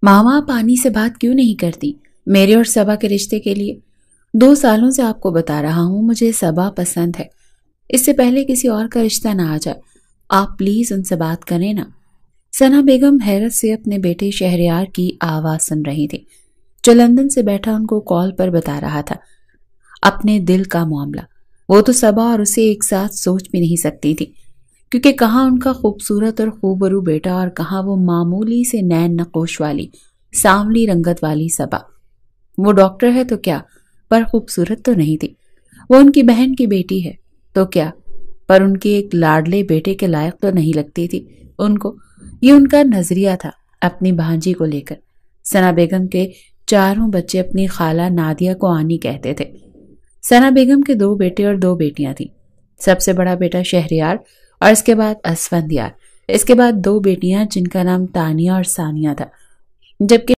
ماما پانی سے بات کیوں نہیں کرتی؟ میرے اور صبا کے رشتے کے لیے 2 سالوں سے آپ کو بتا رہا ہوں مجھے صبا پسند ہے، اس سے پہلے کسی اور کا رشتہ نہ آ جائے، آپ پلیز ان سے بات کریں نا۔ ثنا بیگم حیرت سے اپنے بیٹے شہریار کی آواز سن رہی تھی جو لندن سے بیٹھا ان کو کال پر بتا رہا تھا اپنے دل کا معاملہ۔ وہ تو صبا اور اسے ایک ساتھ سوچ بھی نہیں سکتی تھی، کیونکہ کہاں ان کا خوبصورت اور خوبرو بیٹا اور کہاں وہ معمولی سے نین نقوش والی سانولی رنگت والی صبا۔ وہ ڈاکٹر ہے تو کیا، پر خوبصورت تو نہیں تھی۔ وہ ان کی بہن کی بیٹی ہے تو کیا، پر ان کے ایک لاڈلے بیٹے کے لائق تو نہیں لگتی تھی ان کو۔ یہ ان کا نظریہ تھا اپنی بھانجی کو لے کر۔ ثنا بیگم کے 4 بچے اپنی خالہ نادیہ کو آنی کہتے تھے۔ ثنا بیگم کے 2 بیٹے اور 2 بیٹیاں تھیں۔ سب سے بڑا بیٹا شہریار اور اس کے بعد اسفندیار، اس کے بعد 2 بیٹیاں جن کا نام تانیہ اور ثانیہ تھا، جبکہ